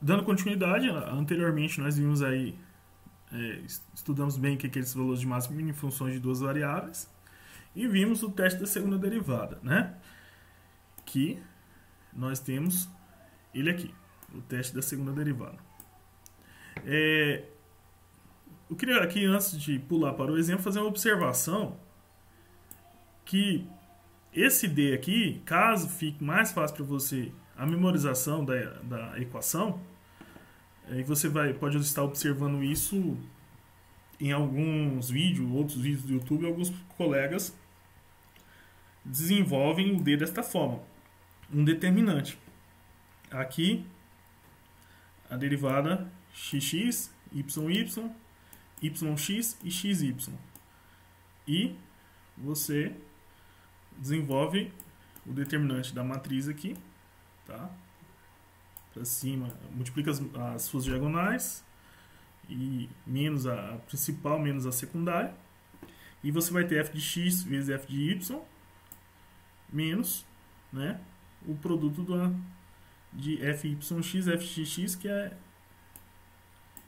Dando continuidade, anteriormente nós vimos aí, estudamos bem o que é esses valores de máximo e mínimo em funções de duas variáveis e vimos o teste da segunda derivada, né? Que nós temos ele aqui, o teste da segunda derivada. Eu queria aqui, antes de pular para o exemplo, fazer uma observação que esse D aqui, caso fique mais fácil para você a memorização da equação, e você pode estar observando isso em alguns vídeos, outros vídeos do YouTube, alguns colegas desenvolvem o D desta forma, um determinante. Aqui, a derivada xx, yy, yx e xy. E você desenvolve o determinante da matriz aqui, tá? Para cima, multiplica as suas diagonais e menos a principal menos a secundária, e você vai ter f de x vezes f de y menos, né, o produto de fyx, fxx, que é,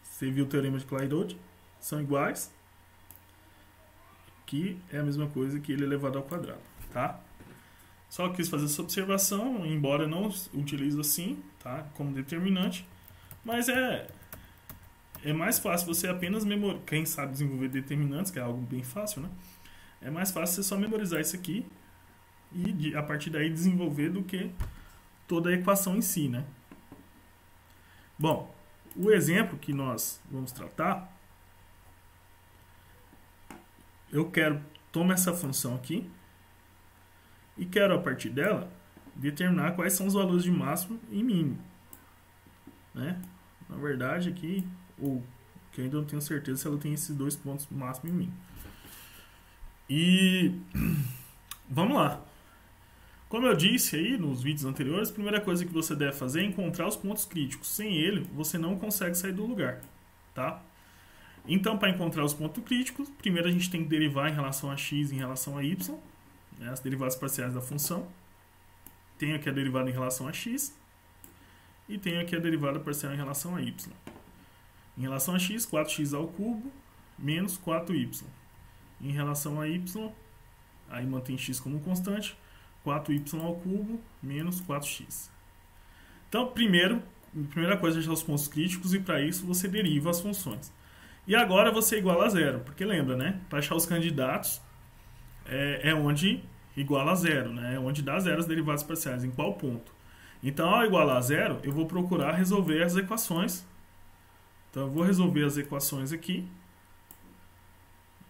você viu o teorema de Clairaut, são iguais, que é a mesma coisa que ele elevado ao quadrado, tá? Só quis fazer essa observação, embora eu não utilize assim, tá, como determinante, mas é mais fácil você apenas memorizar. Quem sabe desenvolver determinantes, que é algo bem fácil, né? É mais fácil você só memorizar isso aqui e a partir daí desenvolver do que toda a equação em si, né? Bom, o exemplo que nós vamos tratar, eu tomar essa função aqui e quero, a partir dela, determinar quais são os valores de máximo e mínimo, né? Na verdade, aqui, que eu ainda não tenho certeza se ela tem esses dois pontos, máximo e mínimo. E vamos lá. Como eu disse aí nos vídeos anteriores, a primeira coisa que você deve fazer é encontrar os pontos críticos. Sem ele, você não consegue sair do lugar, tá? Então, para encontrar os pontos críticos, primeiro a gente tem que derivar em relação a x e em relação a y, né, as derivadas parciais da função. Tenho aqui a derivada em relação a x e tenho aqui a derivada parcial em relação a y. Em relação a x, 4x ao cubo menos 4y. Em relação a y, aí mantém x como constante, 4y ao cubo menos 4x. Então, primeira coisa é achar os pontos críticos, e para isso você deriva as funções. E agora você iguala a zero, porque lembra, né? Para achar os candidatos é onde iguala a zero, né? É onde dá zero as derivadas parciais, em qual ponto. Então, ao igualar a zero, eu vou procurar resolver as equações. Então, eu vou resolver as equações aqui,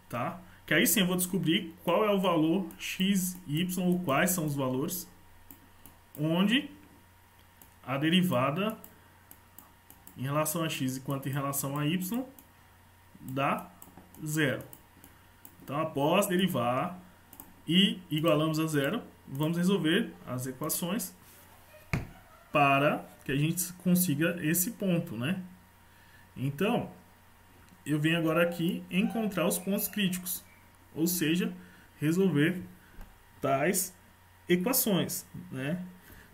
tá? Que aí sim eu vou descobrir qual é o valor x, y, ou quais são os valores onde a derivada em relação a x quanto em relação a y dá zero. Então, após derivar e igualamos a zero, vamos resolver as equações para que a gente consiga esse ponto, né? Então, eu venho agora aqui encontrar os pontos críticos, ou seja, resolver tais equações, né?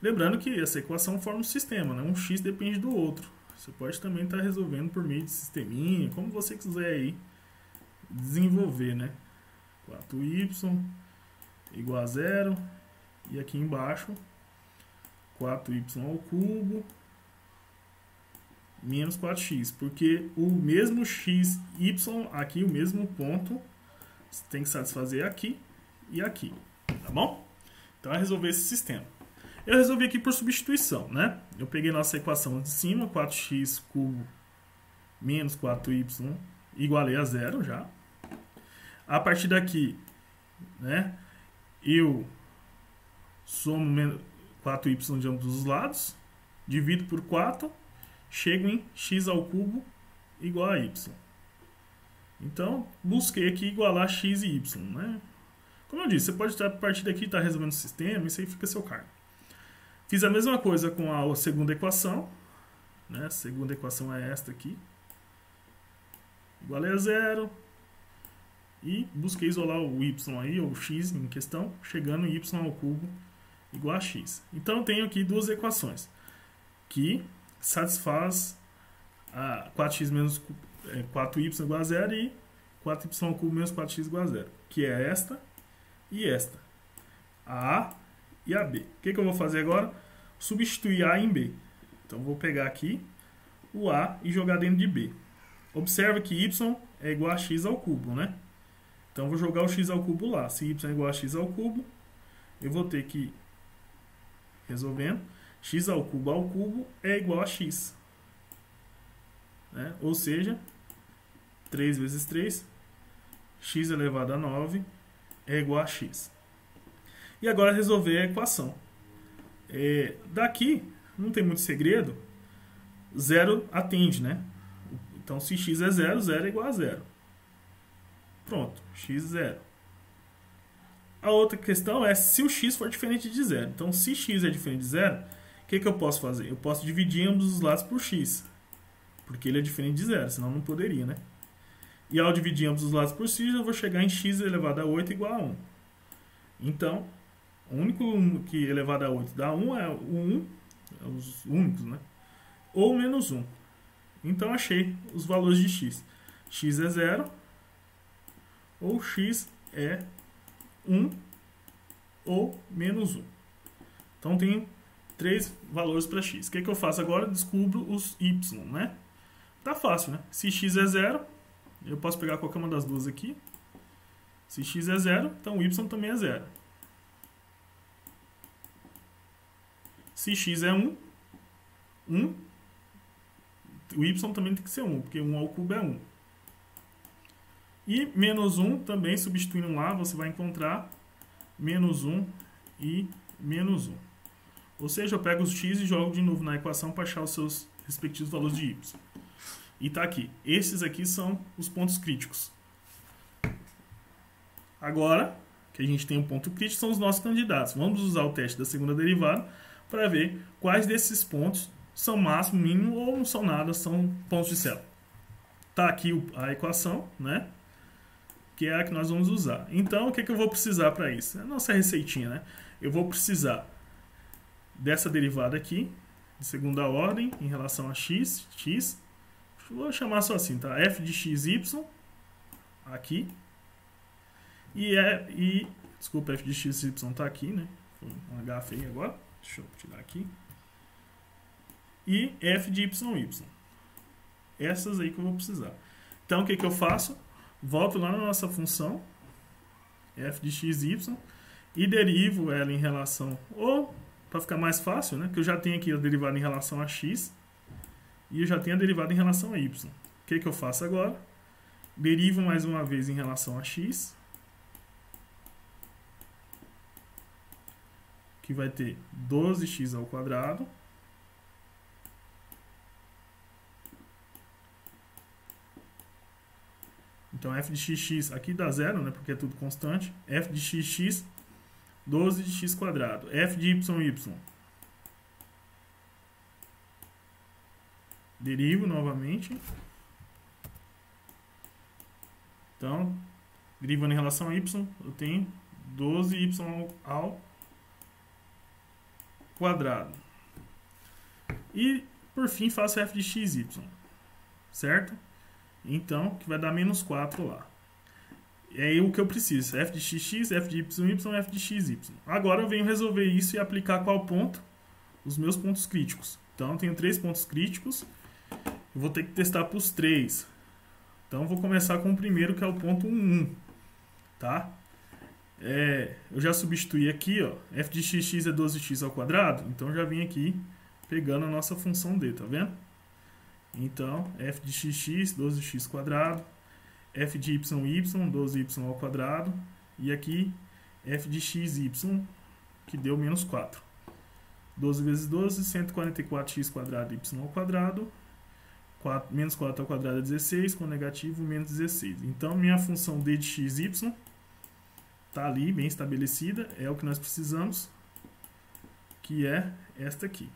Lembrando que essa equação forma um sistema, né? Um x depende do outro. Você pode também estar resolvendo por meio de sisteminha, como você quiser aí desenvolver, né? 4y igual a zero, e aqui embaixo 4y ao cubo menos 4x, porque o mesmo x, y, aqui, o mesmo ponto, tem que satisfazer aqui e aqui, tá bom? Então é resolver esse sistema. Eu resolvi aqui por substituição, né? Eu peguei nossa equação de cima, 4x cubo menos 4y, igualei a zero já. A partir daqui, né, eu somo 4y de ambos os lados, divido por 4, chego em x ao cubo igual a y. Então, busquei aqui igualar x e y, né? Como eu disse, você pode estar, a partir daqui estar resolvendo o sistema, isso aí fica a seu cargo. Fiz a mesma coisa com a segunda equação, né? A segunda equação é esta aqui. Igualei a zero. E busquei isolar o y aí, ou o x em questão, chegando em y ao cubo igual a x. Então, eu tenho aqui duas equações, que satisfaz a 4x menos 4y igual a 0 e 4y ao cubo menos 4x igual a 0, que é esta e esta, a e a b. O que eu vou fazer agora? Substituir a em b. Então vou pegar aqui o a e jogar dentro de b. Observa que y é igual a x ao cubo, né? Então vou jogar o x ao cubo lá. Se y é igual a x ao cubo, eu vou ter que, resolvendo, x ao cubo é igual a x. Né? Ou seja, 3 vezes 3, x elevado a 9 é igual a x. E agora resolver a equação. Daqui, não tem muito segredo, 0 atende, né? Então, se x é 0, 0 é igual a 0. Pronto, x 0. A outra questão é se o x for diferente de 0. Então, se x é diferente de 0, o que eu posso fazer? Eu posso dividir ambos os lados por x, porque ele é diferente de 0, senão não poderia, né? E ao dividir ambos os lados por x, eu vou chegar em x elevado a 8 igual a 1. Então, o único que elevado a 8 dá 1 é o 1, os únicos, né? Ou menos 1. Então, achei os valores de x. X é 0, ou x é 1, ou menos 1. Então, tenho 3 valores para x. O que eu faço agora? Descubro os y, né? Tá fácil, né? Se x é 0, eu posso pegar qualquer uma das duas aqui. Se x é 0, então y também é 0. Se x é 1, o y também tem que ser 1, porque 1 ao cubo é 1. E menos 1 também, substituindo lá, você vai encontrar menos 1 e menos 1. Ou seja, eu pego os x e jogo de novo na equação para achar os seus respectivos valores de y. E tá aqui. Esses aqui são os pontos críticos. Agora que a gente tem um ponto crítico, são os nossos candidatos. Vamos usar o teste da segunda derivada para ver quais desses pontos são máximo, mínimo ou não são nada, são pontos de célula. Tá aqui a equação, né? Que é a que nós vamos usar. Então, o que eu vou precisar para isso? É a nossa receitinha, né? Eu vou precisar dessa derivada aqui, de segunda ordem, em relação a x. Vou chamar só assim, tá? F de xy, aqui. Desculpa, F de xy tá aqui, né? Foi um H feio agora. Deixa eu tirar aqui. E F de y. Essas aí que eu vou precisar. Então, o que eu faço? Volto lá na nossa função, F de xy, e derivo ela em relação, ou, para ficar mais fácil, né? Que eu já tenho aqui a derivada em relação a x, e eu já tenho a derivada em relação a y. O que eu faço agora? Derivo mais uma vez em relação a x, que vai ter 12x ao quadrado, então f de xx aqui dá zero, né, porque é tudo constante, f de xx, 12 de x quadrado, f de y, derivo novamente, então, derivando em relação a y, eu tenho 12y ao quadrado. E, por fim, faço f de xy, certo? Então, que vai dar menos 4 lá. É aí o que eu preciso, f de xx, f de y, f de xy. Agora eu venho resolver isso e aplicar qual ponto? Os meus pontos críticos. Então, eu tenho 3 pontos críticos, eu vou ter que testar para os 3. Então, eu vou começar com o primeiro, que é o ponto 1, tá? Eu já substituí aqui, ó, f de xx é 12x ao quadrado, então já vim aqui pegando a nossa função d, tá vendo? Então, f de xx, 12x quadrado, f de y, 12y ao quadrado, e aqui f de xy, que deu menos 4. 12 vezes 12, 144x quadrado, y ao quadrado, menos 4 ao quadrado é 16, com negativo, menos 16. Então, minha função d de xy está ali, bem estabelecida, é o que nós precisamos, que é esta aqui.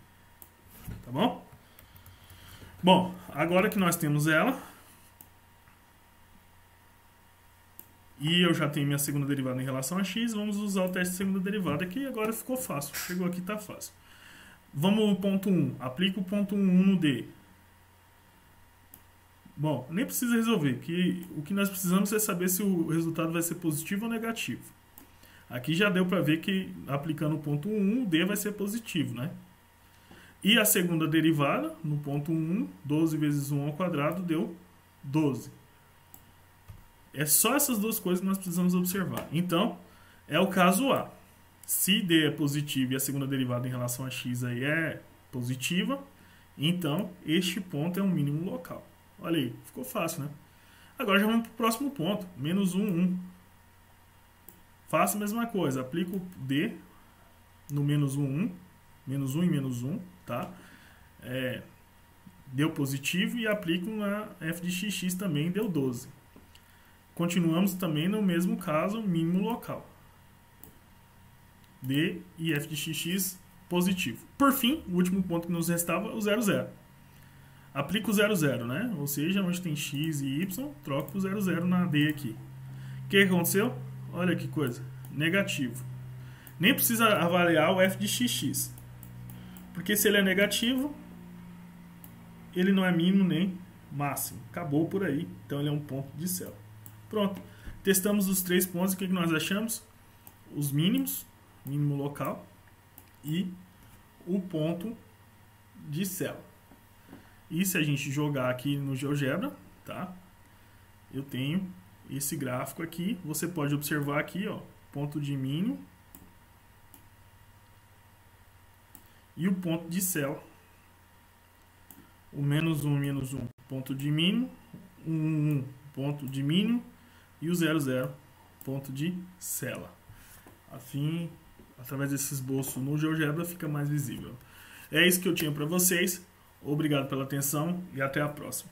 Tá bom? Bom, agora que nós temos ela, e eu já tenho minha segunda derivada em relação a x, vamos usar o teste de segunda derivada, que agora ficou fácil. Chegou aqui, tá fácil. Vamos no ponto 1. Aplica o ponto 1 no D. Bom, nem precisa resolver, que o que nós precisamos é saber se o resultado vai ser positivo ou negativo. Aqui já deu para ver que aplicando o ponto 1, o D vai ser positivo, né? E a segunda derivada, no ponto 1, 12 vezes 1 ao quadrado deu 12. É só essas duas coisas que nós precisamos observar. Então, é o caso A. Se D é positivo e a segunda derivada em relação a x aí é positiva, então este ponto é um mínimo local. Olha aí, ficou fácil, né? Agora já vamos para o próximo ponto, menos 1, 1. Faça a mesma coisa, aplica o D no menos 1, 1. Menos 1 e menos 1, tá? Deu positivo e aplico na f de xx também, deu 12. Continuamos também no mesmo caso, mínimo local. D e f de xx positivo. Por fim, o último ponto que nos restava, o 0, 0. Aplica o 0, 0, né? Ou seja, onde tem x e y, troca o 0, 0 na D aqui. O que aconteceu? Olha que coisa, negativo. Nem precisa avaliar o f de xx. Porque se ele é negativo, ele não é mínimo nem máximo. Acabou por aí. Então ele é um ponto de célula. Pronto. Testamos os 3 pontos. O que nós achamos? Os mínimos, mínimo local, e o ponto de célula. E se a gente jogar aqui no GeoGebra, tá? Eu tenho esse gráfico aqui. Você pode observar aqui, ó, ponto de mínimo e o ponto de célula. O menos 1, menos 1, ponto de mínimo, 1, 1, ponto de mínimo, e o 0, 0, ponto de célula. Assim, através desse esboço no GeoGebra fica mais visível. É isso que eu tinha para vocês. Obrigado pela atenção e até a próxima.